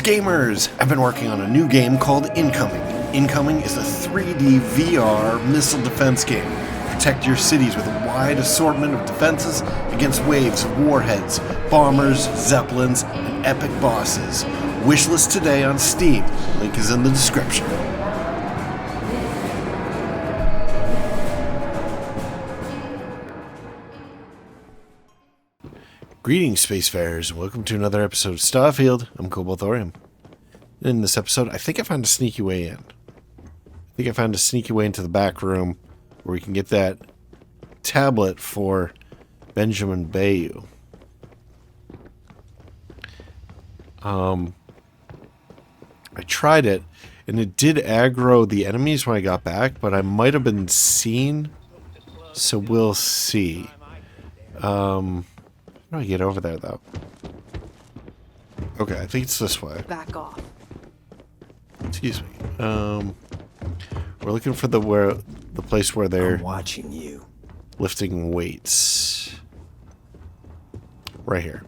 Greetings, gamers! I've been working on a new game called Incoming. Incoming is a 3D VR missile defense game. Protect your cities with a wide assortment of defenses against waves of warheads, bombers, zeppelins, and epic bosses. Wishlist today on Steam. Link is in the description. Greetings, Spacefarers, and welcome to another episode of Starfield. I'm Cobalt Thorium. In this episode, I think I found a sneaky way in. I think I found a sneaky way into the back room where we can get that tablet for Benjamin Bayou. I tried it, and it did aggro the enemies when I got back, but I might have been seen, so we'll see. How do I get over there, though? Okay, I think it's this way. Back off. Excuse me. We're looking for the place where they're watching you. Lifting weights. Right here.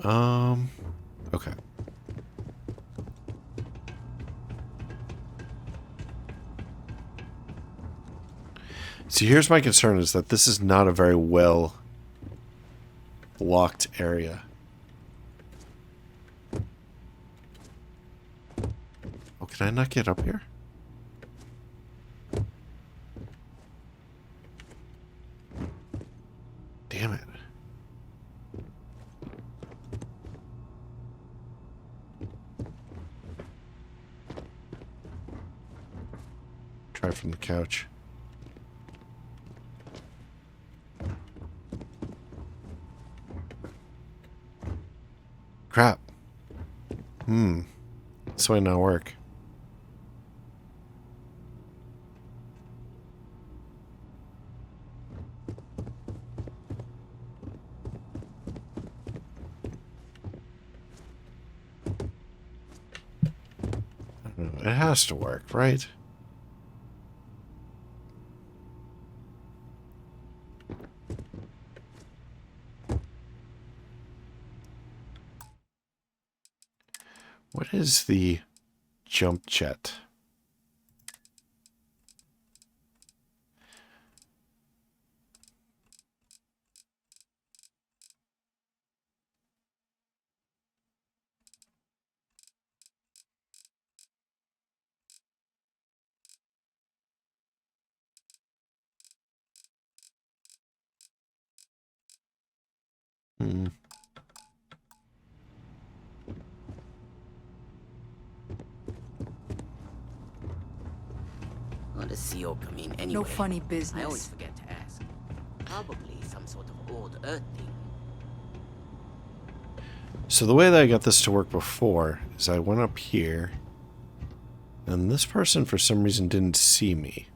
Okay. See, here's my concern, is that this is not a very well locked area. Oh, can I not get up here? Damn it. Try from the couch. Crap. This might not work. I don't know. It has to work, right? What is the jump jet? The CO come in anyway. No funny business. I always forget to ask. Probably some sort of old Earth thing. So the way that I got this to work before is I went up here, and this person for some reason didn't see me.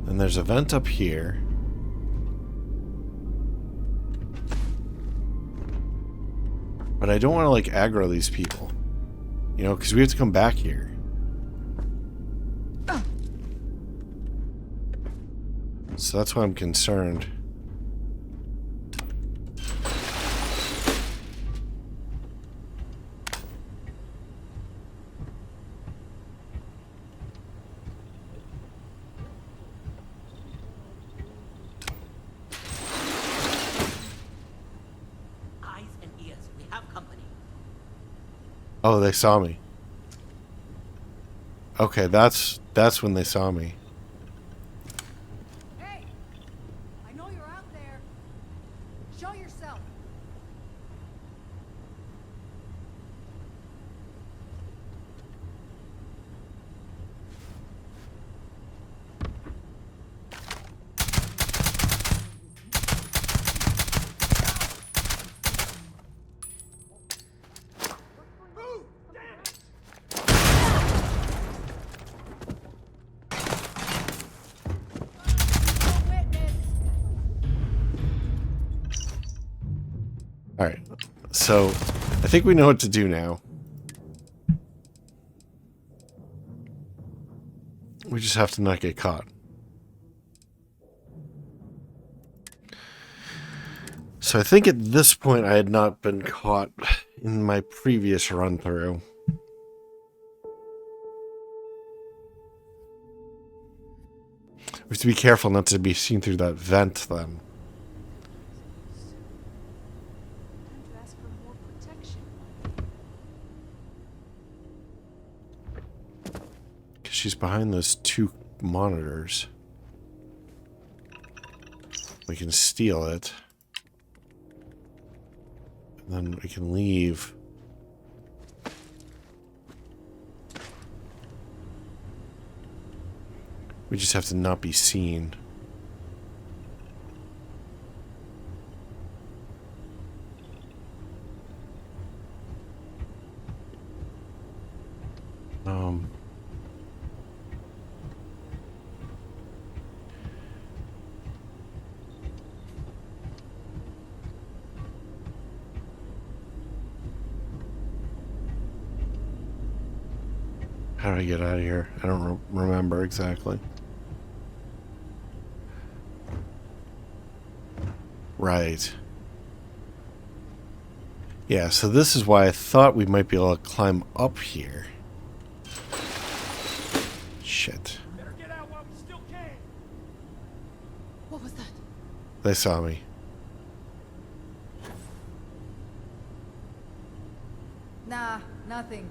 And there's a vent up here. But I don't want to, like, aggro these people. You know, because we have to come back here. So that's why I'm concerned. Oh, they saw me. Okay, that's when they saw me. Hey! I know you're out there. Show yourself. Alright, so I think we know what to do now. We just have to not get caught. So I think at this point I had not been caught in my previous run through. We have to be careful not to be seen through that vent then. Time to ask for more protection. Because she's behind those two monitors. We can steal it. And then we can leave. We just have to not be seen. How do I get out of here? I don't remember exactly. Right. Yeah, so this is why I thought we might be able to climb up here. Shit. Better get out while we still can. What was that? They saw me. Nah, nothing.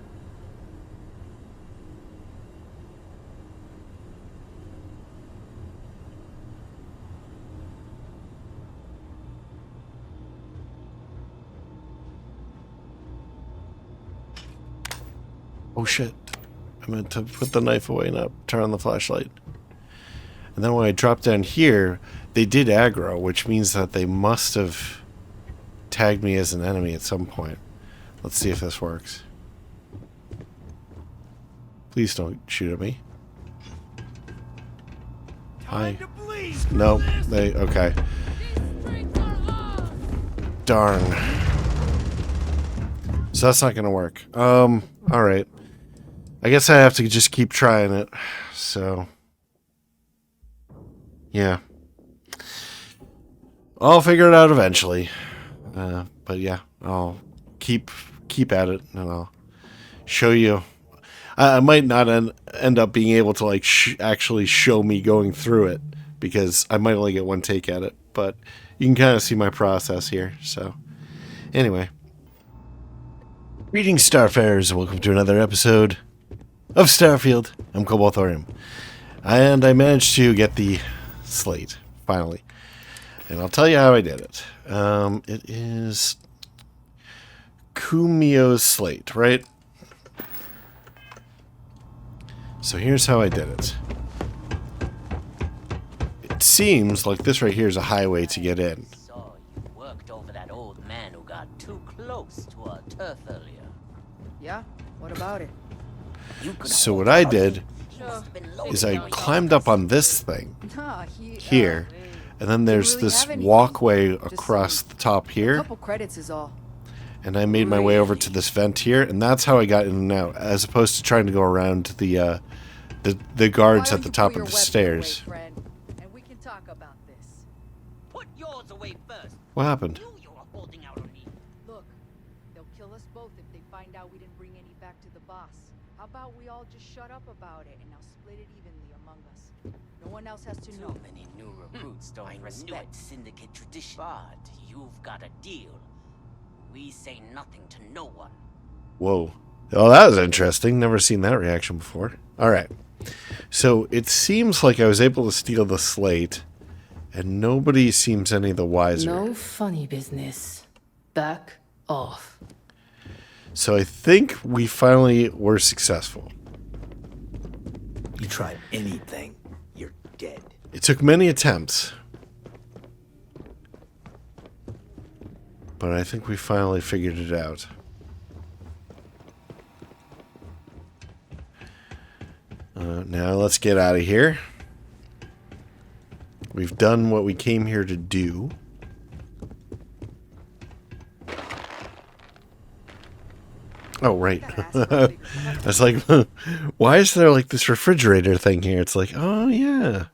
Oh shit. I meant to put the knife away, not turn on the flashlight. And then when I dropped down here, they did aggro, which means that they must have tagged me as an enemy at some point. Let's see if this works. Please don't shoot at me. Hi. Time to bleed. Nope. They okay. Darn. So that's not gonna work. Alright. I guess I have to just keep trying it. So yeah. I'll figure it out eventually. But yeah, I'll keep at it and I'll show you. I might not end up being able to like actually show me going through it because I might only get one take at it, but you can kind of see my process here. So anyway, greetings Starfarers, and welcome to another episode of Starfield. I'm Cobalt Thorium, and I managed to get the slate finally, and I'll tell you how I did it. It is Kumio's slate, right? So here's how I did it. It seems like this right here is a highway to get in. So you worked over that old man who got too close to our turf earlier. Yeah? What about it? So what I did is I climbed up on this thing Nah, here, and then there's this walkway across the top A here, couple credits is all. and I made my way over to this vent here, and that's how I got in and out, as opposed to trying to go around to the guards Why at don't the you top put of the your weapon stairs. away, friend, and we can talk about this. Put yours away first. What happened? You were holding out on me. Look, they'll kill us both if they find out we didn't bring any back to the boss. How about we all just shut up about it and now split it evenly among us? No one else has to Too know. many new recruits don't respect syndicate tradition. But you've got a deal. We say nothing to no one. Whoa. Oh, that was interesting. Never seen that reaction before. Alright. So, it seems like I was able to steal the slate, and nobody seems any the wiser. No funny business. Back off. So I think we finally were successful. You tried anything, you're dead. It took many attempts, but I think we finally figured it out. Now let's get out of here. We've done what we came here to do. Oh, right. I was like, why is there like this refrigerator thing here? It's like, oh yeah.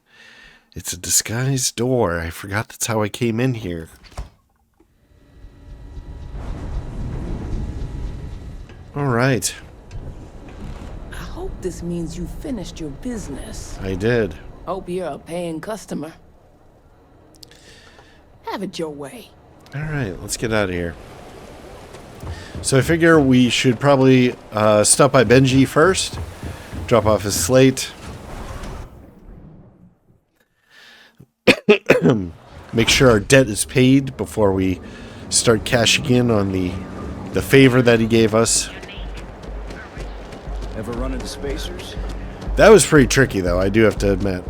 It's a disguised door. I forgot that's how I came in here. All right. I hope this means you finished your business. I did. Hope you're a paying customer. Have it your way. All right, let's get out of here. So I figure we should probably stop by Benji first, drop off his slate, make sure our debt is paid before we start cashing in on the favor that he gave us. Ever run into spacers? That was pretty tricky, though, I do have to admit.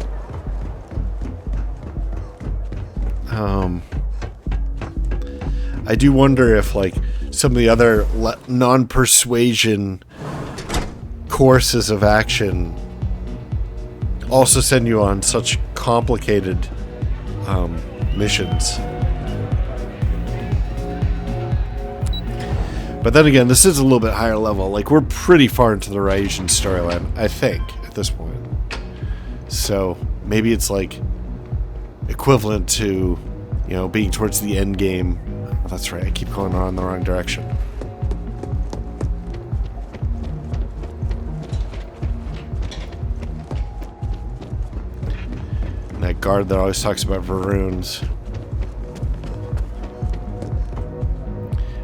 I do wonder if, like, some of the other non-persuasion courses of action also send you on such complicated missions. But then again, this is a little bit higher level. Like, we're pretty far into the Ryujin storyline, I think, at this point. So, maybe it's, like, equivalent to, you know, being towards the end game. Oh, that's right, I keep going on in the wrong direction. And that guard that always talks about Varoons.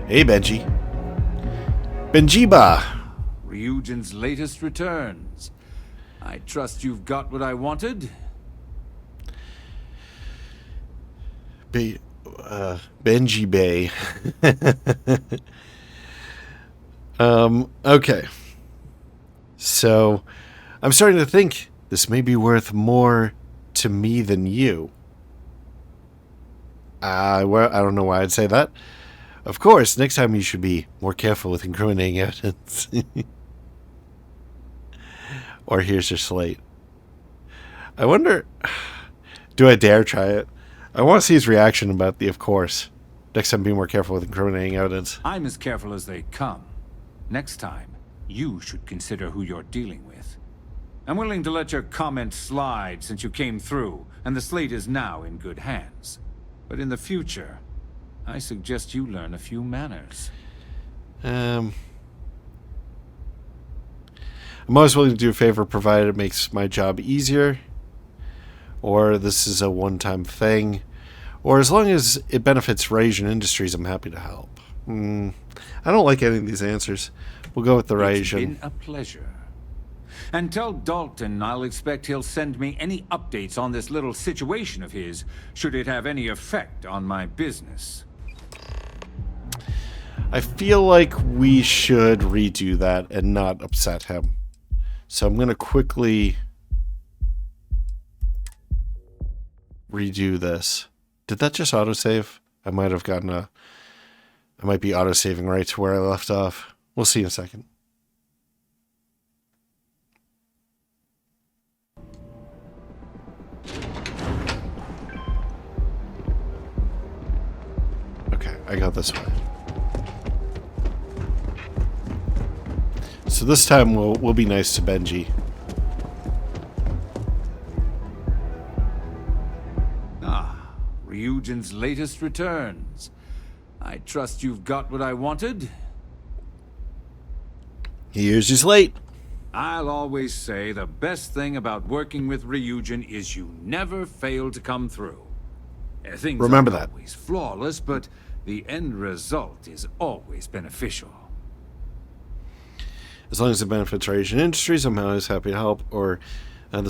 Hey, Benji. Benjiba! Ryujin's latest returns. I trust you've got what I wanted? Benji Bay. Okay. So, I'm starting to think this may be worth more to me than you. Well, I don't know why I'd say that. Of course, next time you should be more careful with incriminating evidence. Or here's your slate. I wonder... Do I dare try it? I want to see his reaction about the of course. Next time, be more careful with incriminating evidence. I'm as careful as they come. Next time, you should consider who you're dealing with. I'm willing to let your comment slide since you came through, and the slate is now in good hands. But in the future, I suggest you learn a few manners. I'm always willing to do a favor provided it makes my job easier. Or this is a one-time thing. Or as long as it benefits Ryujin Industries, I'm happy to help. I don't like any of these answers. We'll go with the Ryujin. It's been a pleasure. And tell Dalton I'll expect he'll send me any updates on this little situation of his, should it have any effect on my business. I feel like we should redo that and not upset him. So I'm going to quickly redo this. Did that just autosave? I might have gotten I might be autosaving right to where I left off. We'll see in a second. Okay, I got this one. So this time we'll be nice to Benji. Ryujin's latest returns. I trust you've got what I wanted? Here's your slate. I'll always say the best thing about working with Ryujin is you never fail to come through. Things Remember aren't that. always flawless, but the end result is always beneficial. As long as it benefits Ryujin Industries, I'm always happy to help. Or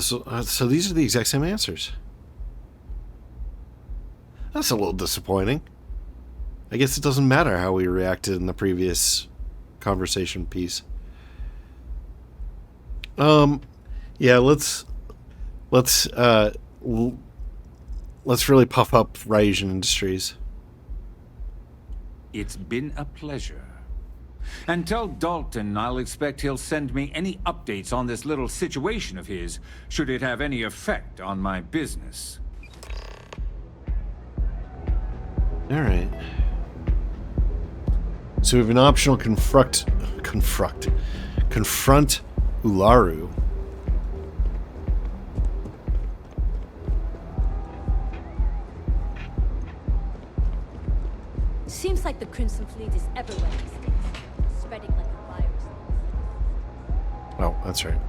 so these are the exact same answers. That's a little disappointing. I guess it doesn't matter how we reacted in the previous conversation piece. Yeah, let's really puff up Ryujin Industries. It's been a pleasure. And tell Dalton I'll expect he'll send me any updates on this little situation of his, should it have any effect on my business. Alright. So we have an optional confront Ularu. Seems like the Crimson Fleet is everywhere these days, spreading like a virus. Oh, that's right.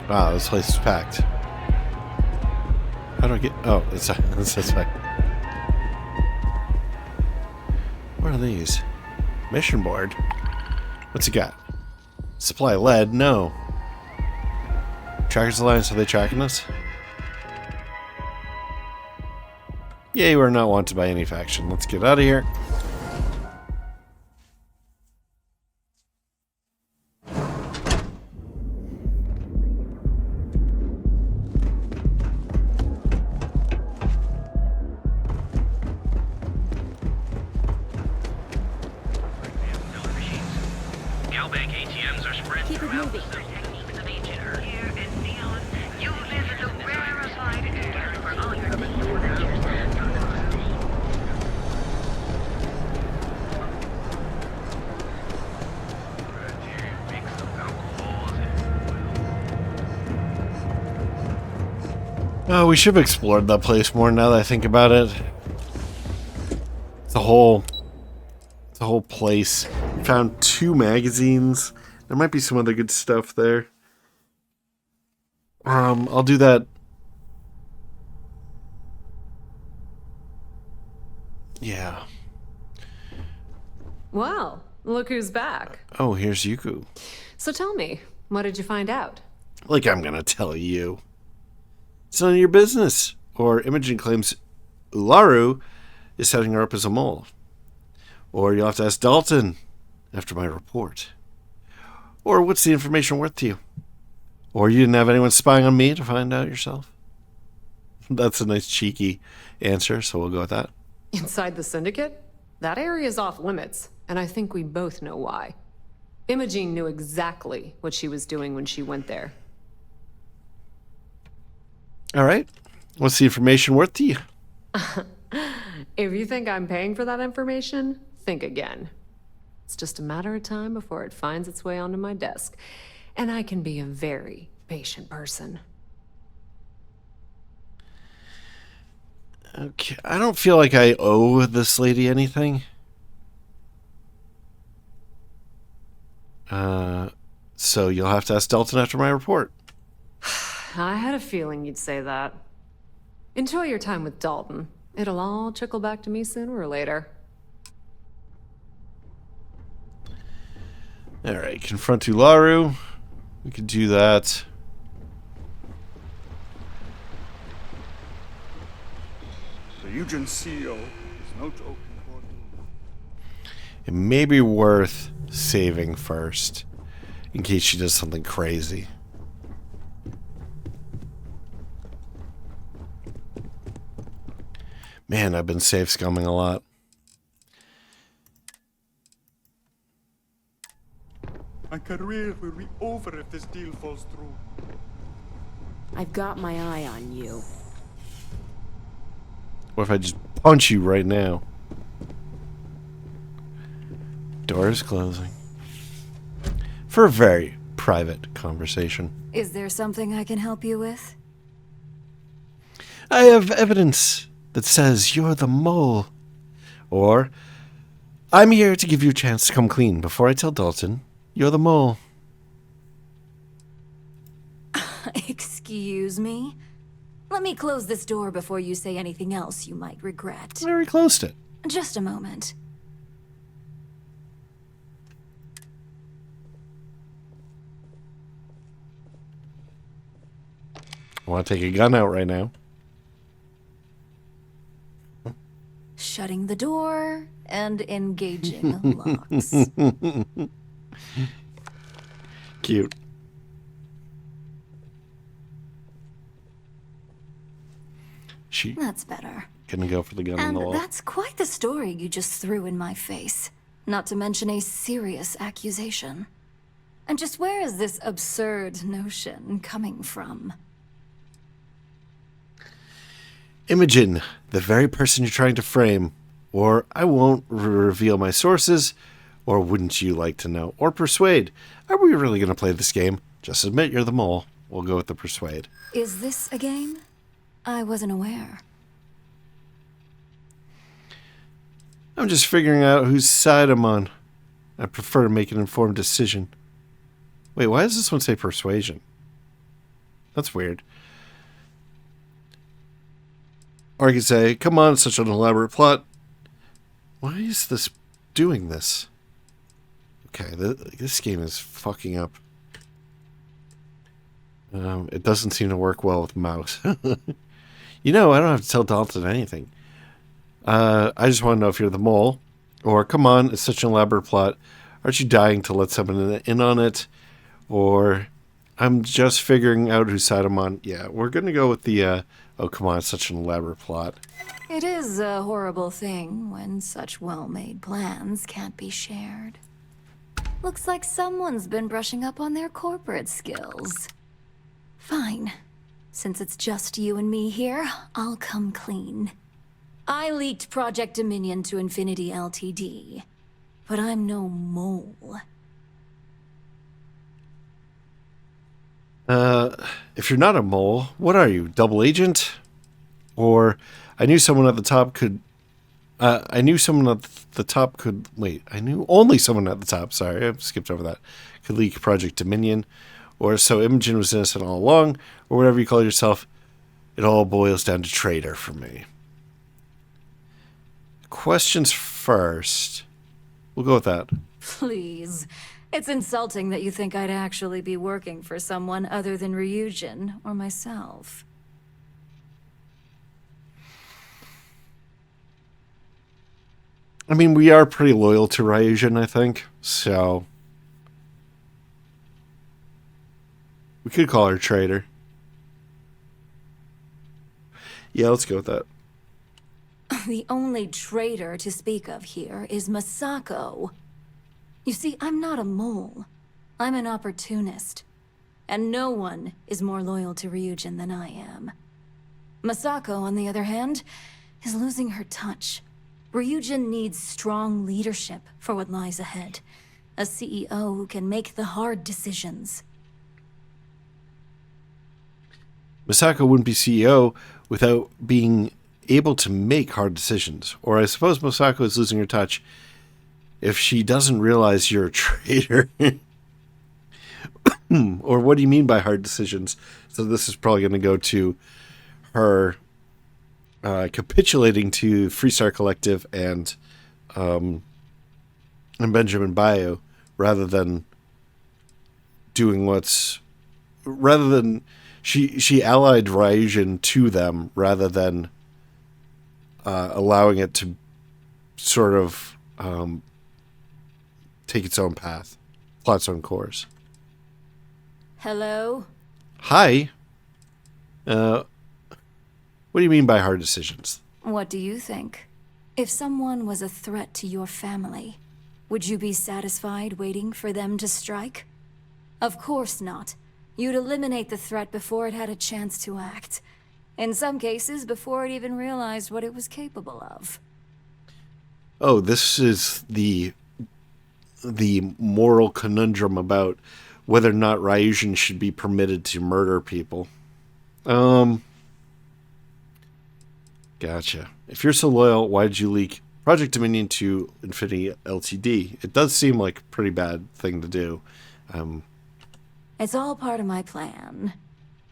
Wow, this place is packed. How do I get... Oh, it's this way. What are these? Mission board. What's it got? Supply lead? No. Trackers Alliance, are they tracking us? Yay, we're not wanted by any faction. Let's get out of here. Keep it moving. Oh, we should have explored that place more now that I think about it. It's a whole place. We found 2 magazines. There might be some other good stuff there. I'll do that. Yeah. Well, look who's back. Oh, here's Yuku. So tell me, what did you find out? Like I'm gonna tell you. It's none of your business. Or Imogen claims Ularu is setting her up as a mole. Or you'll have to ask Dalton after my report. Or what's the information worth to you? Or you didn't have anyone spying on me to find out yourself? That's a nice cheeky answer, so we'll go with that. Inside the Syndicate? That area's off limits, and I think we both know why. Imogene knew exactly what she was doing when she went there. All right. What's the information worth to you? If you think I'm paying for that information, think again. It's just a matter of time before it finds its way onto my desk. And I can be a very patient person. Okay. I don't feel like I owe this lady anything. So you'll have to ask Dalton after my report. I had a feeling you'd say that. Enjoy your time with Dalton. It'll all trickle back to me sooner or later. Alright, confront Ularu. We could do that. The Eugen CEO is no joke. It may be worth saving first, in case she does something crazy. Man, I've been safe scumming a lot. My career will be over if this deal falls through. I've got my eye on you. What if I just punch you right now? Door is closing. For a very private conversation. Is there something I can help you with? I have evidence that says you're the mole. Or, I'm here to give you a chance to come clean before I tell Dalton you're the mole. Excuse me? Let me close this door before you say anything else you might regret. I already closed it. Just a moment. I want to take a gun out right now. Shutting the door and engaging locks. Cute. That's better. Gonna go for the gun on the wall. And that's quite the story you just threw in my face. Not to mention a serious accusation. And just where is this absurd notion coming from? Imogen, the very person you're trying to frame. Or I won't reveal my sources. Or wouldn't you like to know? Or persuade. Are we really going to play this game? Just admit you're the mole. We'll go with the persuade. Is this a game? I wasn't aware. I'm just figuring out whose side I'm on. I prefer to make an informed decision. Wait, why does this one say persuasion? That's weird. Or I could say, come on, it's such an elaborate plot. Why is this doing this? Okay, this game is fucking up. It doesn't seem to work well with mouse. You know, I don't have to tell Dalton anything. I just want to know if you're the mole. Or, come on, it's such an elaborate plot. Aren't you dying to let someone in on it? Or, I'm just figuring out whose side I'm on. Yeah, we're going to go with the, oh, come on, it's such an elaborate plot. It is a horrible thing when such well-made plans can't be shared. Looks like someone's been brushing up on their corporate skills. Fine. Since it's just you and me here, I'll come clean. I leaked Project Dominion to Infinity Ltd. But I'm no mole. If you're not a mole, what are you? Double agent? Or I knew someone at the top could... I knew someone at the top could... Wait, I knew only someone at the top, sorry, I skipped over that, could leak Project Dominion. Or so Imogen was innocent all along, or whatever you call yourself. It all boils down to traitor for me. Questions first. We'll go with that. Please. It's insulting that you think I'd actually be working for someone other than Ryujin or myself. I mean, we are pretty loyal to Ryujin, I think, so... We could call her traitor. Yeah, let's go with that. The only traitor to speak of here is Masako. You see, I'm not a mole. I'm an opportunist. And no one is more loyal to Ryujin than I am. Masako, on the other hand, is losing her touch. Ryujin needs strong leadership for what lies ahead. A CEO who can make the hard decisions. Masako wouldn't be CEO without being able to make hard decisions. Or I suppose Masako is losing her touch if she doesn't realize you're a traitor. Or what do you mean by hard decisions? So this is probably going to go to her capitulating to Freestar Collective and Benjamin Bayo rather than doing what's... Rather than... She allied Ryujin to them rather than allowing it to sort of take its own path, plot its own course. Hello? Hi. What do you mean by hard decisions? What do you think? If someone was a threat to your family, would you be satisfied waiting for them to strike? Of course not. You'd eliminate the threat before it had a chance to act. In some cases, before it even realized what it was capable of. Oh, this is the moral conundrum about whether or not Ryujin should be permitted to murder people. Gotcha. If you're so loyal, why did you leak Project Dominion to Infinity Ltd? It does seem like a pretty bad thing to do. It's all part of my plan.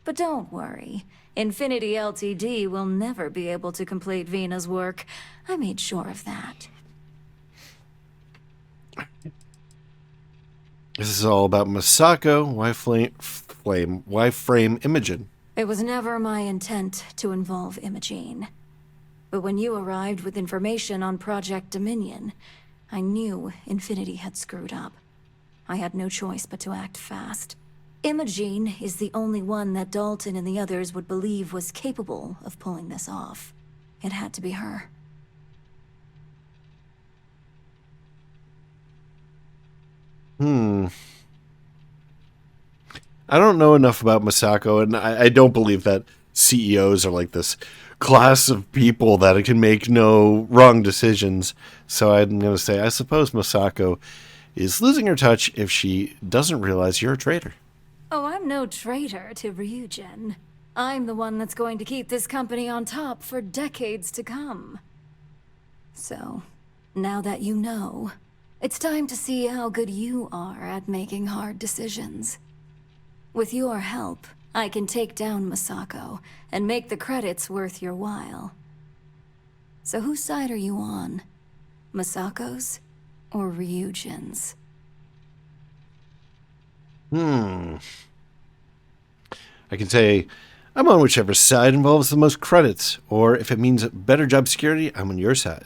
But don't worry. Infinity Ltd will never be able to complete Vina's work. I made sure of that. This is all about Masako. Why frame Imogen? It was never my intent to involve Imogen. But when you arrived with information on Project Dominion, I knew Infinity had screwed up. I had no choice but to act fast. Imogen is the only one that Dalton and the others would believe was capable of pulling this off. It had to be her. I don't know enough about Masako, and I don't believe that CEOs are like this class of people that can make no wrong decisions. So I'm going to say, I suppose Masako is losing her touch if she doesn't realize you're a traitor. Oh, I'm no traitor to Ryujin. I'm the one that's going to keep this company on top for decades to come. So, Now that you know, it's time to see how good you are at making hard decisions. With your help, I can take down Masako and make the credits worth your while. So whose side are you on? Masako's or Ryujin's? I can say, I'm on whichever side involves the most credits, or if it means better job security, I'm on your side.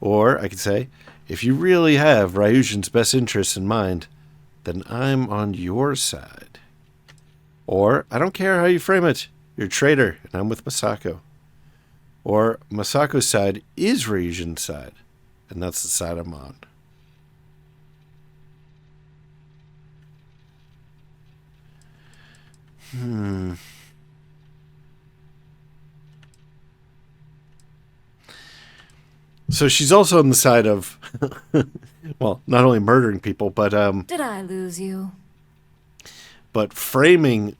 Or I could say, if you really have Ryujin's best interests in mind, then I'm on your side. Or, I don't care how you frame it, you're a traitor, and I'm with Masako. Or, Masako's side is Ryujin's side, and that's the side I'm on. So she's also on the side of, well, not only murdering people, but Did I lose you? but framing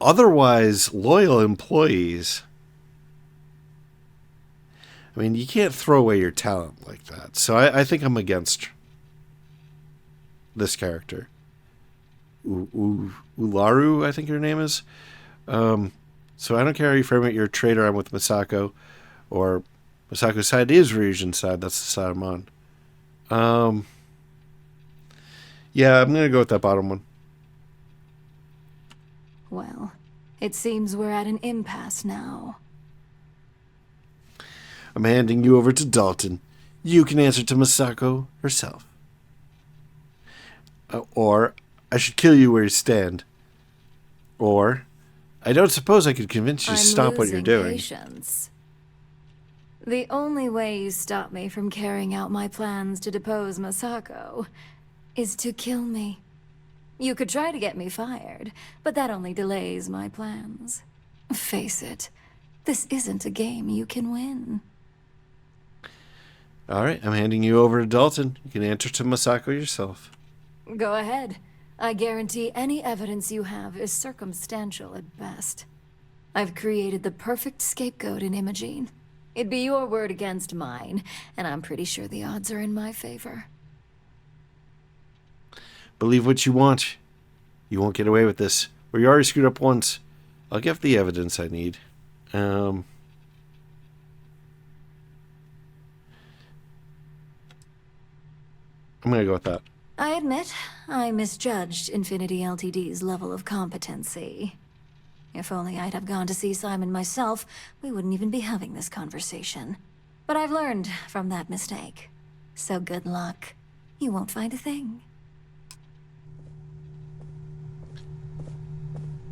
otherwise loyal employees. I mean, you can't throw away your talent like that. So I think I'm against this character. Ularu, I think her name is. So I don't care how you frame it. You're a traitor. I'm with Masako. Or Masako's side is Ryujin's side. That's the side I'm on. Yeah, I'm going to go with that bottom one. Well, it seems we're at an impasse now. I'm handing you over to Dalton. You can answer to Masako herself. Or, I should kill you where you stand. Or, I don't suppose I could convince you to stop what you're doing. Patience. The only way you stop me from carrying out my plans to depose Masako is to kill me. You could try to get me fired, but that only delays my plans. Face it, this isn't a game you can win. All right, I'm handing you over to Dalton. You can answer to Masako yourself. Go ahead. I guarantee any evidence you have is circumstantial at best. I've created the perfect scapegoat in Imogene. It'd be your word against mine, and I'm pretty sure the odds are in my favor. Believe what you want. You won't get away with this. Or you already screwed up once. I'll give the evidence I need. I'm going to go with that. I admit, I misjudged Infinity Ltd's level of competency. If only I'd have gone to see Simon myself, we wouldn't even be having this conversation. But I've learned from that mistake. So good luck. You won't find a thing.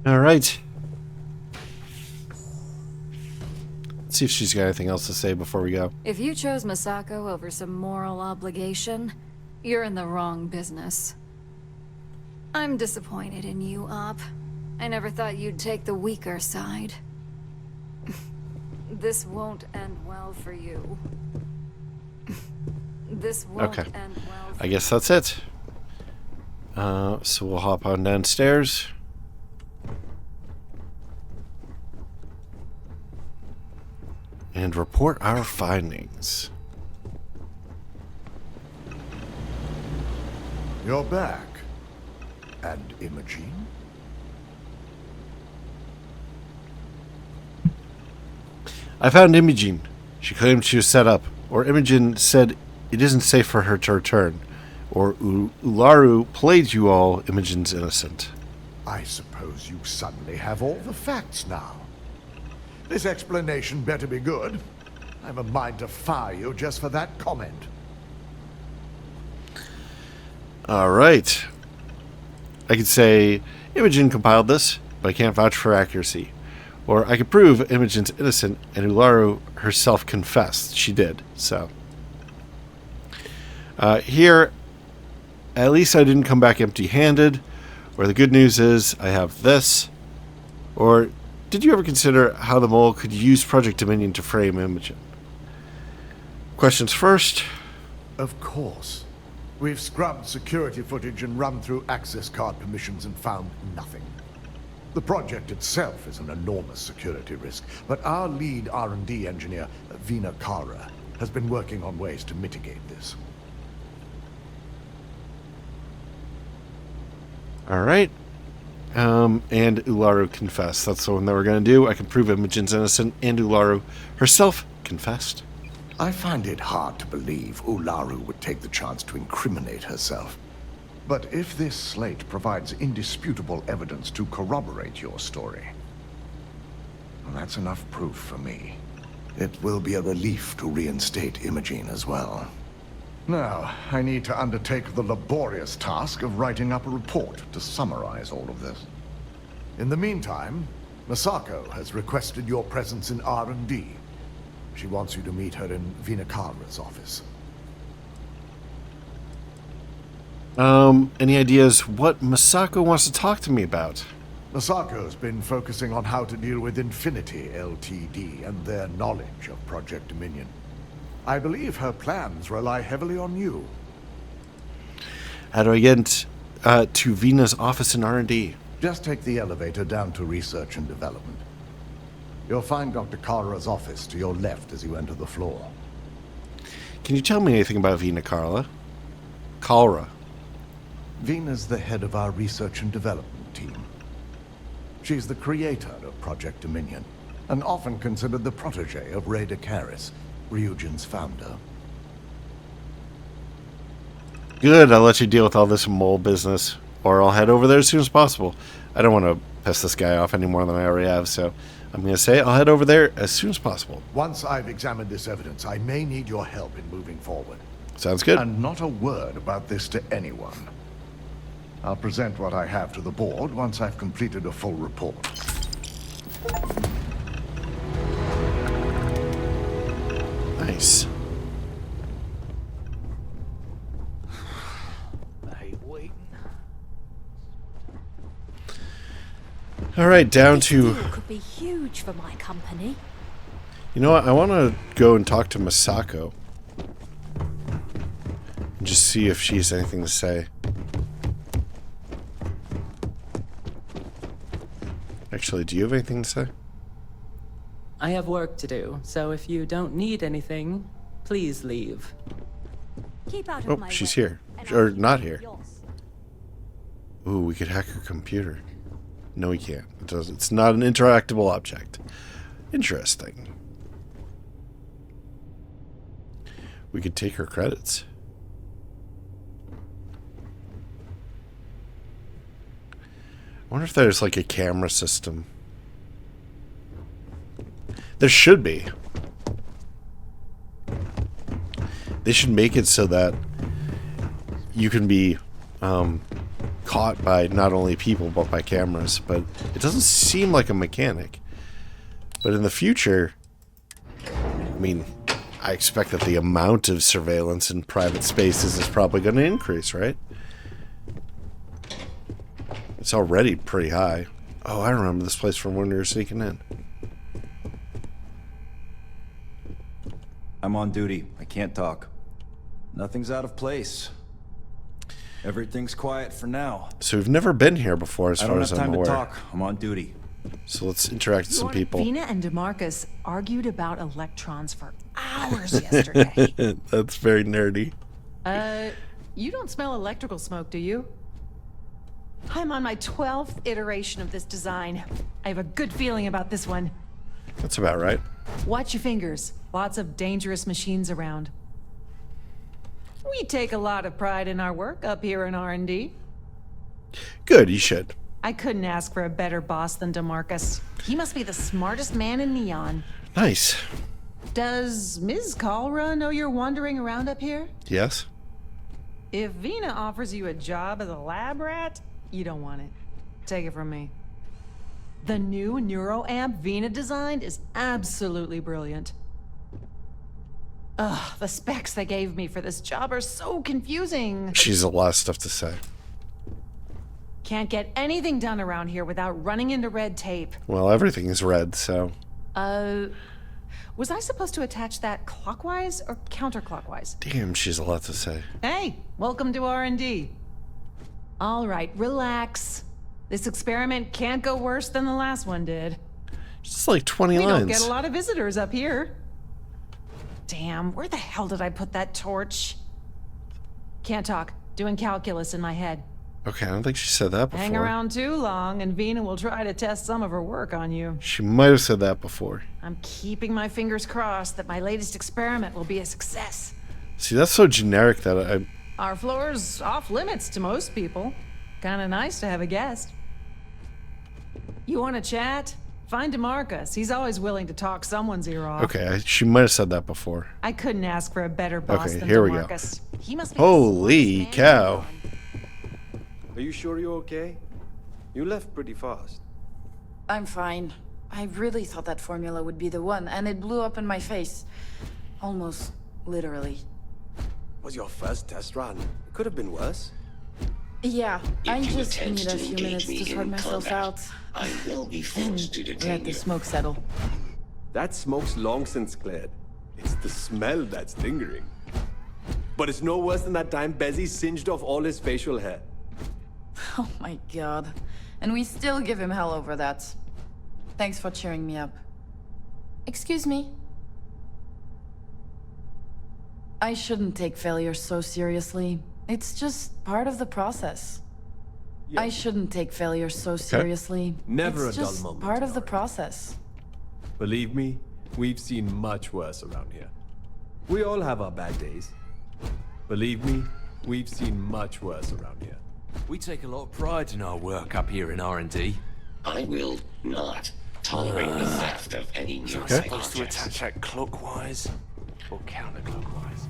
All right. Let's see if she's got anything else to say before we go. If you chose Masako over some moral obligation, you're in the wrong business. I'm disappointed in you, Op. I never thought you'd take the weaker side. This won't end well for you. This won't end well for I guess that's it. So we'll hop on downstairs. And report our findings. You're back. And Imogene? I found Imogene. She claimed she was set up. Or Imogen said it isn't safe for her to return. Or Ularu played you all Imogen's innocent. I suppose you suddenly have all the facts now. This explanation better be good. I have a mind to fire you just for that comment. All right. I could say Imogen compiled this, but I can't vouch for accuracy. Or I could prove Imogen's innocent and Ularu herself confessed. She did, so. Here, at least I didn't come back empty-handed. Or the good news is I have this. Or did you ever consider how the mole could use Project Dominion to frame Imogen? Questions first? Of course. We've scrubbed security footage and run through access card permissions and found nothing. The project itself is an enormous security risk, but our lead R&D engineer, Vina Kara, has been working on ways to mitigate this. Alright. And Ularu confessed. That's the one that we're going to do. I can prove Imogen's innocent, and Ularu herself confessed. I find it hard to believe Ularu would take the chance to incriminate herself. But if this slate provides indisputable evidence to corroborate your story, well, that's enough proof for me. It will be a relief to reinstate Imogen as well. Now, I need to undertake the laborious task of writing up a report to summarize all of this. In the meantime, Masako has requested your presence in R&D. She wants you to meet her in Vinakara's office. Any ideas what Masako wants to talk to me about? Masako's been focusing on how to deal with Infinity Ltd. And their knowledge of Project Dominion. I believe her plans rely heavily on you. How do I get to Vina's office in R&D? Just take the elevator down to Research and Development. You'll find Dr. Kara's office to your left as you enter the floor. Can you tell me anything about Vina Kara? Kara. Vina's the head of our Research and Development team. She's the creator of Project Dominion, and often considered the protege of Raider Karis, Ryujin's founder. Good, I'll let you deal with all this mole business, or I'll head over there as soon as possible. I don't want to piss this guy off any more than I already have, so I'm going to say I'll head over there as soon as possible. Once I've examined this evidence, I may need your help in moving forward. Sounds good. And not a word about this to anyone. I'll present what I have to the board once I've completed a full report. Nice. All right, down to... Could be huge for my company. You know what? I want to go and talk to Masako. And just see if she has anything to say. Actually, do you have anything to say? I have work to do, so if you don't need anything, please leave. Keep out of Oh, my she's way, here. and Or I'll not keep here. yours. Ooh, we could hack her computer. No, we can't. It doesn't. It's not an interactable object. Interesting. We could take her credits. I wonder if there's like a camera system. There should be. They should make it so that you can be caught by not only people but by cameras, but it doesn't seem like a mechanic. But in the future, I mean, I expect that the amount of surveillance in private spaces is probably going to increase, right? It's already pretty high. Oh, I remember this place from when we were sneaking in. I'm on duty. I can't talk. Nothing's out of place. Everything's quiet for now. So we've never been here before, as far as I'm aware. I don't have time to talk. I'm on duty. So let's interact with some people. Vina and DeMarcus argued about electrons for hours yesterday. That's very nerdy. You don't smell electrical smoke, do you? I'm on my 12th iteration of this design. I have a good feeling about this one. That's about right. Watch your fingers. Lots of dangerous machines around. We take a lot of pride in our work up here in R&D. Good, you should. I couldn't ask for a better boss than DeMarcus. He must be the smartest man in Neon. Nice. Does Ms. Kalra know you're wandering around up here? Yes. If Vina offers you a job as a lab rat, you don't want it. Take it from me. The new neuroamp Vina designed is absolutely brilliant. Ugh, the specs they gave me for this job are so confusing. She's a lot of stuff to say. Can't get anything done around here without running into red tape. Well, everything is red, so... Was I supposed to attach that clockwise or counterclockwise? Damn, she's a lot to say. Hey, welcome to R&D. All right, relax. This experiment can't go worse than the last one did. Just like 20 we lines. don't get a lot of visitors up here. damn, where the hell did I put that torch? Can't talk. Doing calculus in my head. Okay, I don't think she said that before. Hang around too long, and Vina will try to test some of her work on you. She might have said that before. I'm keeping my fingers crossed that my latest experiment will be a success. See, that's so generic that I... Our floor's off limits to most people. Kinda nice to have a guest. You wanna chat? Find DeMarcus. He's always willing to talk someone's ear off. Okay, she might have said that before. I couldn't ask for a better boss Okay, than here we go. DeMarcus. He must be Holy cow. Are you sure you're okay? You left pretty fast. I'm fine. I really thought that formula would be the one, and it blew up in my face. Almost literally. Was your first test run? It could have been worse. Yeah, I If you just attempt need a to few engage minutes me to sort in myself combat, out. I will be forced to detain Let the you. smoke settle. That smoke's long since cleared. It's the smell that's lingering. But it's no worse than that time Bezzy singed off all his facial hair. Oh my god. And we still give him hell over that. Thanks for cheering me up. Excuse me? I shouldn't take failure so seriously. It's just part of the process. I shouldn't take failure so seriously. Never it's a dull just moment, part of the process. Believe me, we've seen much worse around here. We all have our bad days. Believe me, we've seen much worse around here. We take a lot of pride in our work up here in R&D. I will not tolerate the theft of any new You're supposed to attach that clockwise or counterclockwise.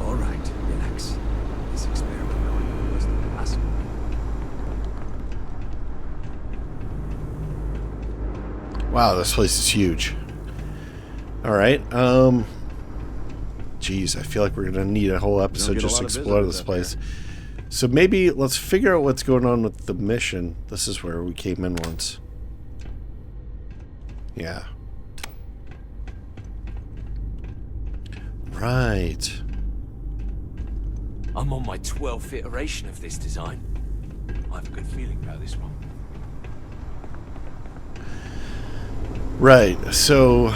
All right, relax. This experiment could be worse than the last one. Wow, this place is huge. Alright, geez, I feel like we're gonna need a whole episode just to explore this place. So maybe let's figure out what's going on with the mission. This is where we came in once. Yeah. Right. I'm on my 12th iteration of this design. I have a good feeling about this one. Right, so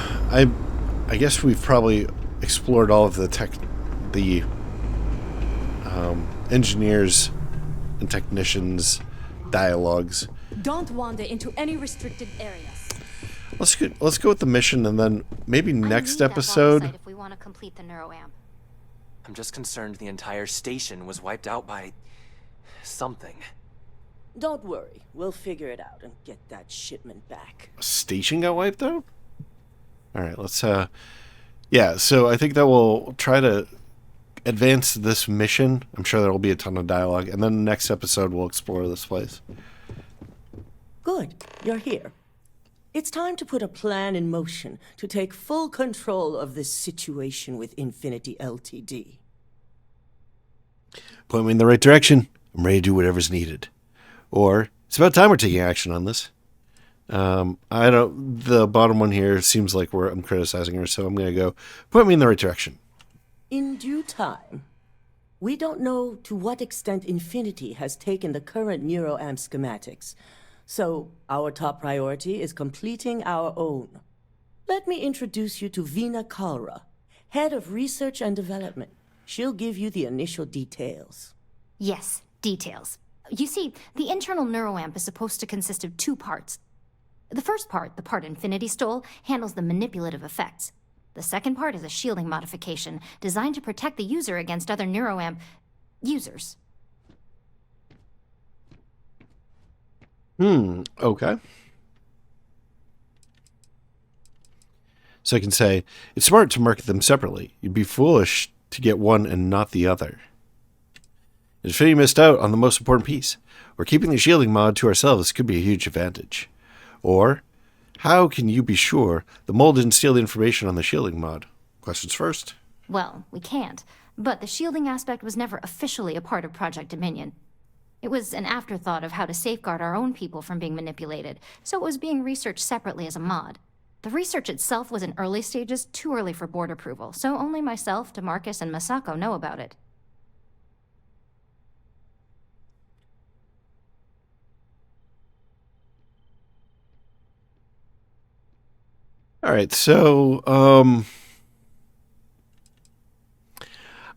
I guess we've probably explored all of the engineers and technicians' dialogues. Don't wander into any restricted areas. Let's go with the mission, and then maybe next episode. If we want to complete the neuroamp. I'm just concerned the entire station was wiped out by something. Don't worry, we'll figure it out and get that shipment back. Station got wiped out? Alright, let's yeah, so I think that we'll try to advance this mission. I'm sure there will be a ton of dialogue, and then the next episode we'll explore this place. Good, you're here. It's time to put a plan in motion to take full control of this situation with Infinity Ltd. Point me in the right direction. I'm ready to do whatever's needed. Or, it's about time we're taking action on this. The bottom one here seems like I'm criticizing her, so I'm going to go, point me in the right direction. In due time. We don't know to what extent Infinity has taken the current neuroamp schematics, so our top priority is completing our own. Let me introduce you to Vina Kalra, Head of Research and Development. She'll give you the initial details. Yes, details. You see, the internal neuroamp is supposed to consist of two parts. The first part, the part Infinity stole, handles the manipulative effects. The second part is a shielding modification designed to protect the user against other neuroamp users. Okay. So I can say, it's smart to market them separately. You'd be foolish to get one and not the other. Infinity missed out on the most important piece. We're keeping the shielding mod to ourselves could be a huge advantage. Or, how can you be sure the mole didn't steal the information on the shielding mod? Questions first. Well, we can't, but the shielding aspect was never officially a part of Project Dominion. It was an afterthought of how to safeguard our own people from being manipulated, so it was being researched separately as a mod. The research itself was in early stages, too early for board approval, so only myself, DeMarcus, and Masako know about it. All right, so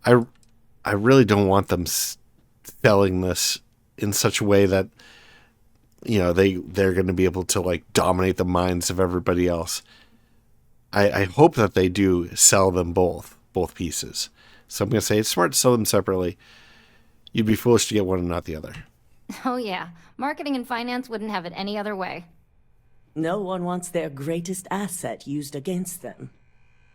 I really don't want them selling this in such a way that they're going to be able to like dominate the minds of everybody else. I hope that they do sell them both pieces. So I'm going to say it's smart to sell them separately. You'd be foolish to get one and not the other. Oh yeah, marketing and finance wouldn't have it any other way. No one wants their greatest asset used against them.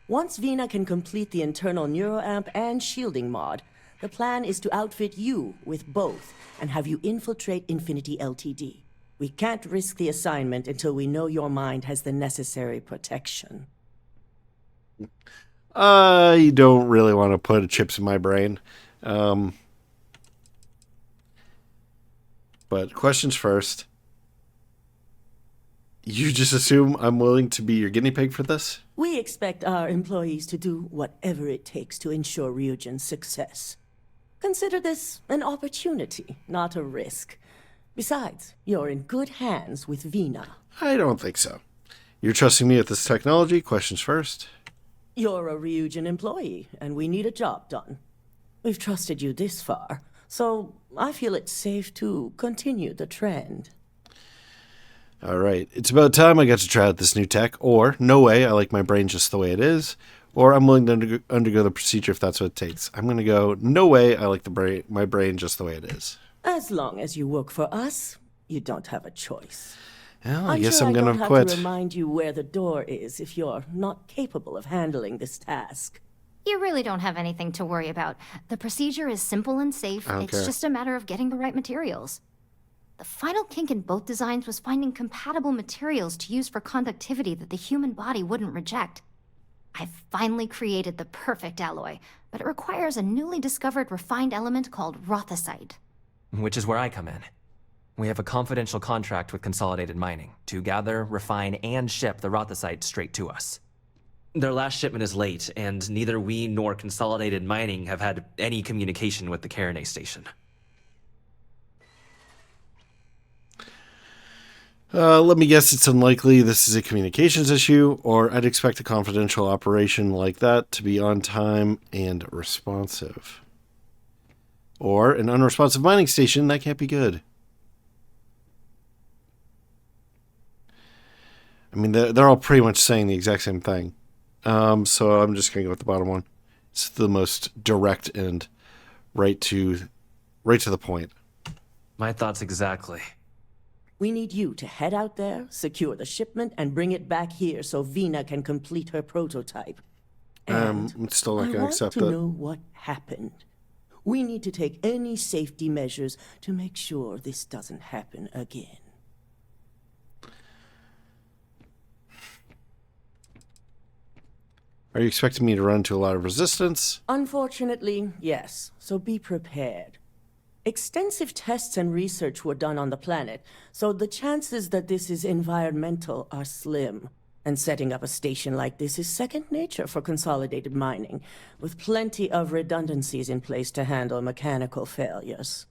Once Vina can complete the internal neuroamp and shielding mod, the plan is to outfit you with both and have you infiltrate Infinity Ltd. We can't risk the assignment until we know your mind has the necessary protection. You don't really want to put chips in my brain. But questions first. You just assume I'm willing to be your guinea pig for this? We expect our employees to do whatever it takes to ensure Ryujin's success. Consider this an opportunity, not a risk. Besides, you're in good hands with Vina. I don't think so. You're trusting me with this technology? Questions first. You're a Ryujin employee, and we need a job done. We've trusted you this far, so I feel it's safe to continue the trend. All right. It's about time I got to try out this new tech, or no way, I like my brain just the way it is, or I'm willing to undergo the procedure if that's what it takes. I'm going to go, no way, I like my brain just the way it is. As long as you work for us, you don't have a choice. Well, I guess sure I'm going to quit. I don't have to remind you where the door is if you're not capable of handling this task. You really don't have anything to worry about. The procedure is simple and safe. It's just a matter of getting the right materials. The final kink in both designs was finding compatible materials to use for conductivity that the human body wouldn't reject. I've finally created the perfect alloy, but it requires a newly discovered refined element called rothicite. Which is where I come in. We have a confidential contract with Consolidated Mining to gather, refine, and ship the rothicite straight to us. Their last shipment is late, and neither we nor Consolidated Mining have had any communication with the Carinae station. Let me guess, it's unlikely this is a communications issue, or I'd expect a confidential operation like that to be on time and responsive. Or an unresponsive mining station, that can't be good. I mean, they're all pretty much saying the exact same thing. So I'm just going to go with the bottom one. It's the most direct and right to the point. My thoughts exactly. We need you to head out there, secure the shipment, and bring it back here so Vina can complete her prototype. And I'm still not going to accept know that. what happened. We need to take any safety measures to make sure this doesn't happen again. Are you expecting me to run into a lot of resistance? Unfortunately, yes. So be prepared. Extensive tests and research were done on the planet, so the chances that this is environmental are slim. And setting up a station like this is second nature for Consolidated Mining, with plenty of redundancies in place to handle mechanical failures.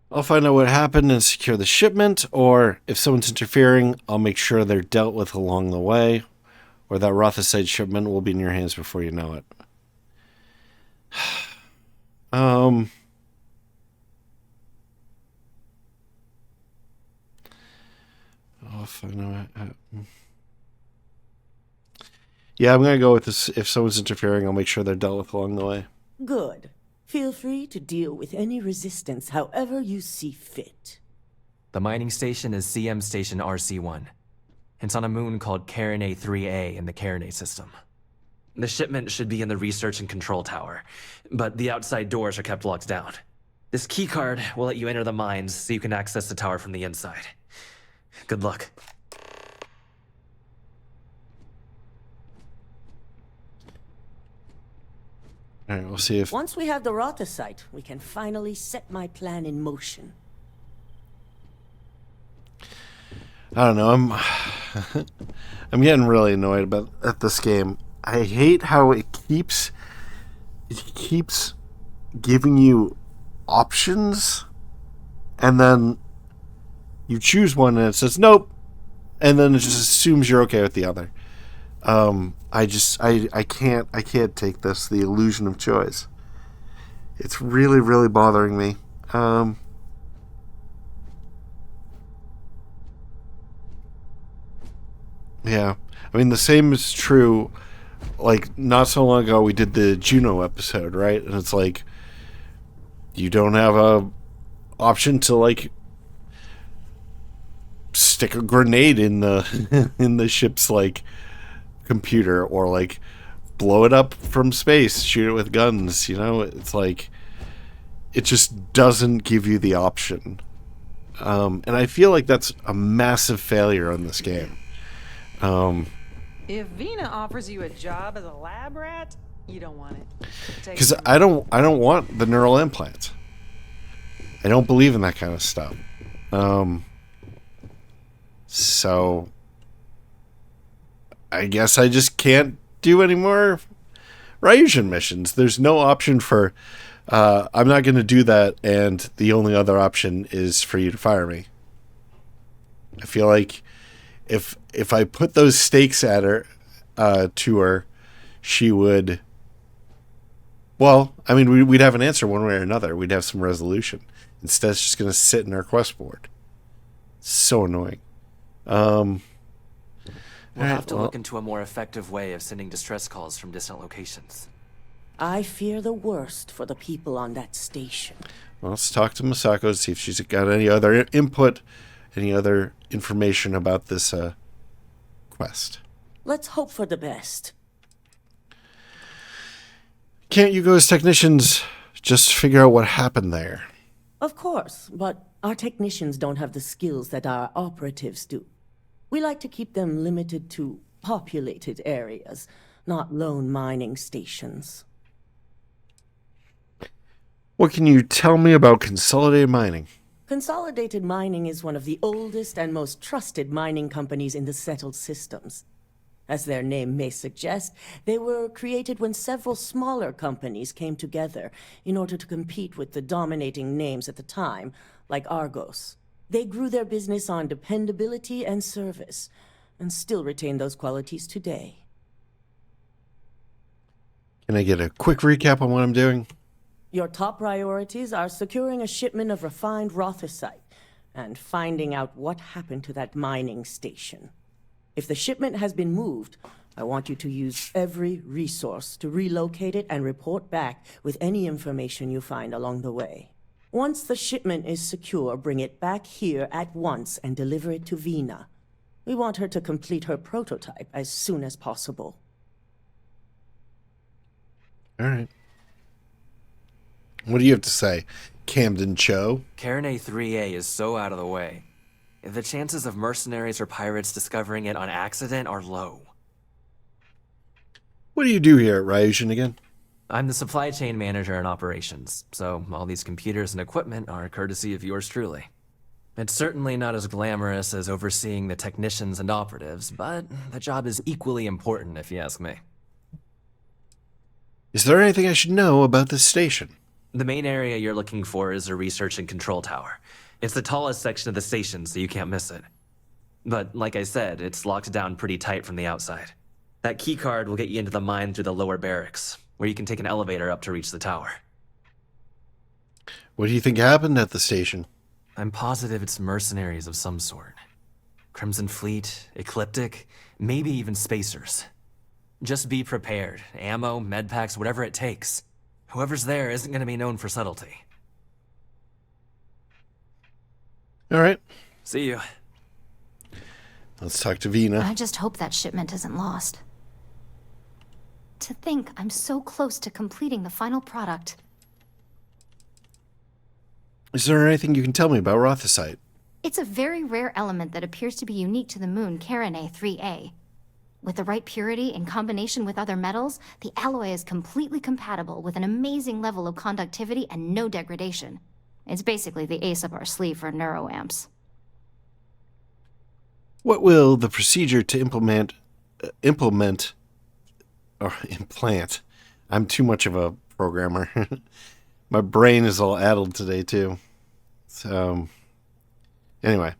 I'll find out what happened and secure the shipment, or if someone's interfering, I'll make sure they're dealt with along the way, or that rothicite shipment will be in your hands before you know it. I'll find out. Yeah, I'm going to go with this. If someone's interfering, I'll make sure they're dealt with along the way. Good. Feel free to deal with any resistance however you see fit. The mining station is CM Station RC-1. It's on a moon called Carinae 3A in the Carinae system. The shipment should be in the research and control tower, but the outside doors are kept locked down. This keycard will let you enter the mines so you can access the tower from the inside. Good luck. All right, we'll see if... Once we have the rothicite, we can finally set my plan in motion. I don't know, I'm getting really annoyed at this game. I hate how it keeps giving you options, and then You choose one and it says nope, and then it just assumes you're okay with the other. I can't take this, the illusion of choice. It's really, really bothering me. Yeah. I mean, the same is true, like, not so long ago we did the Juno episode, right? And it's like, you don't have a option to, like, stick a grenade in the in the ship's, like, computer, or, like, blow it up from space, shoot it with guns, you know? It's like, it just doesn't give you the option. And I feel like that's a massive failure in this game. If Vina offers you a job as a lab rat, you don't want it. Because I don't want the neural implants. I don't believe in that kind of stuff. So I guess I just can't do any more Ryujin missions. There's no option for I'm not going to do that, and the only other option is for you to fire me. I feel like if I put those stakes at her, to her, she would. Well, I mean, we'd have an answer one way or another. We'd have some resolution. Instead, it's just going to sit in our quest board. So annoying. We'll have to look into a more effective way of sending distress calls from distant locations. I fear the worst for the people on that station. Well, let's talk to Masako, see if she's got any other input, any other information about this quest. Let's hope for the best. Can't you go as technicians just figure out what happened there? Of course, but our technicians don't have the skills that our operatives do. We like to keep them limited to populated areas, not lone mining stations. What can you tell me about Consolidated Mining? Consolidated Mining is one of the oldest and most trusted mining companies in the settled systems. As their name may suggest, they were created when several smaller companies came together in order to compete with the dominating names at the time, like Argos. They grew their business on dependability and service, and still retain those qualities today. Can I get a quick recap on what I'm doing? Your top priorities are securing a shipment of refined rothicite and finding out what happened to that mining station. If the shipment has been moved, I want you to use every resource to relocate it and report back with any information you find along the way. Once the shipment is secure, bring it back here at once and deliver it to Vina. We want her to complete her prototype as soon as possible. All right. What do you have to say, Camden Cho? Carinae 3A is so out of the way. The chances of mercenaries or pirates discovering it on accident are low. What do you do here at Ryujin again? I'm the supply chain manager in operations, so all these computers and equipment are courtesy of yours truly. It's certainly not as glamorous as overseeing the technicians and operatives, but the job is equally important if you ask me. Is there anything I should know about this station? The main area you're looking for is a research and control tower. It's the tallest section of the station, so you can't miss it. But like I said, it's locked down pretty tight from the outside. That keycard will get you into the mine through the lower barracks, where you can take an elevator up to reach the tower. What do you think happened at the station? I'm positive it's mercenaries of some sort. Crimson Fleet, Ecliptic, maybe even Spacers. Just be prepared. Ammo, medpacks, whatever it takes. Whoever's there isn't going to be known for subtlety. All right. See you. Let's talk to Vina. I just hope that shipment isn't lost. To think I'm so close to completing the final product. Is there anything you can tell me about rothicite? It's a very rare element that appears to be unique to the moon Carinae 3A. With the right purity in combination with other metals, the alloy is completely compatible with an amazing level of conductivity and no degradation. It's basically the ace up our sleeve for neuroamps. What will the procedure to implant? I'm too much of a programmer. My brain is all addled today too. So, Anyway,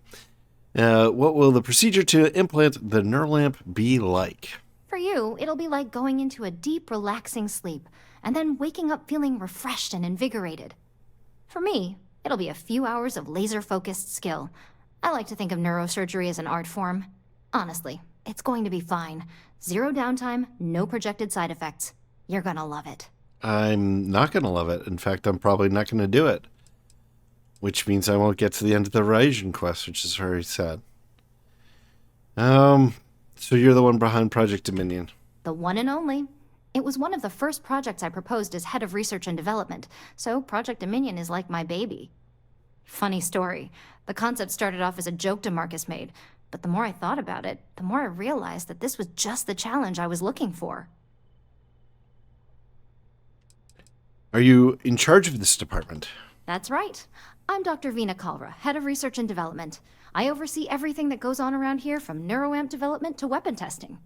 what will the procedure to implant the neurolamp be like? For you, it'll be like going into a deep, relaxing sleep, and then waking up feeling refreshed and invigorated. For me, it'll be a few hours of laser-focused skill. I like to think of neurosurgery as an art form. Honestly, it's going to be fine. 0 downtime, no projected side effects. You're gonna love it. I'm not gonna love it. In fact, I'm probably not gonna do it. Which means I won't get to the end of the Horizon quest, which is very sad. So you're the one behind Project Dominion. The one and only. It was one of the first projects I proposed as head of research and development, so Project Dominion is like my baby. Funny story. The concept started off as a joke DeMarcus made, but the more I thought about it, the more I realized that this was just the challenge I was looking for. Are you in charge of this department? That's right. I'm Dr. Vina Kalra, head of research and development. I oversee everything that goes on around here, from neuroamp development to weapon testing.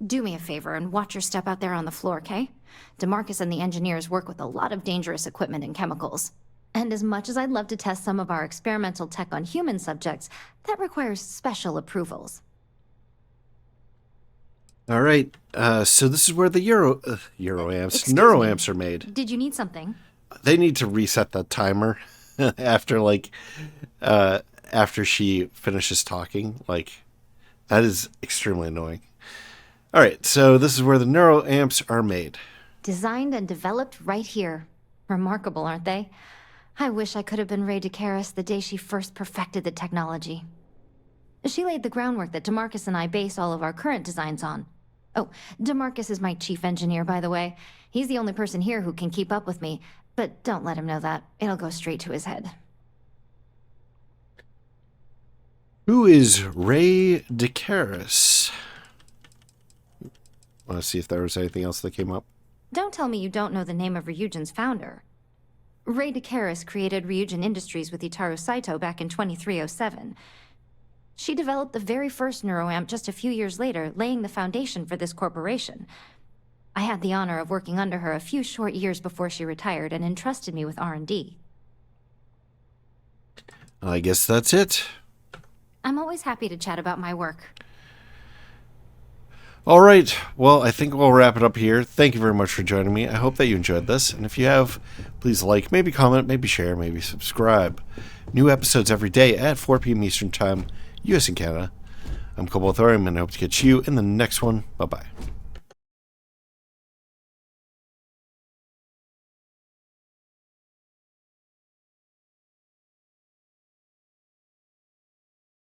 Do me a favor and watch your step out there on the floor, okay? DeMarcus and the engineers work with a lot of dangerous equipment and chemicals. And as much as I'd love to test some of our experimental tech on human subjects, that requires special approvals. All right. So this is where the neuroamps are made. Did you need something? They need to reset the timer after she finishes talking. That is extremely annoying. All right. So this is where the neuroamps are made. Designed and developed right here. Remarkable, aren't they? I wish I could have been Ray DeCaris the day she first perfected the technology. She laid the groundwork that DeMarcus and I base all of our current designs on. Oh, DeMarcus is my chief engineer, by the way. He's the only person here who can keep up with me, but don't let him know that. It'll go straight to his head. Who is Ray DeCaris? Want to see if there was anything else that came up? Don't tell me you don't know the name of Ryujin's founder. Ray DeCaris created Ryujin Industries with Itaru Saito back in 2307. She developed the very first neuroamp just a few years later, laying the foundation for this corporation. I had the honor of working under her a few short years before she retired and entrusted me with R&D. I guess that's it. I'm always happy to chat about my work. All right. Well, I think we'll wrap it up here. Thank you very much for joining me. I hope that you enjoyed this. And if you have, please like, maybe comment, maybe share, maybe subscribe. New episodes every day at 4 p.m. Eastern Time, US and Canada. I'm Cobalt Thorium, and I hope to catch you in the next one. Bye-bye.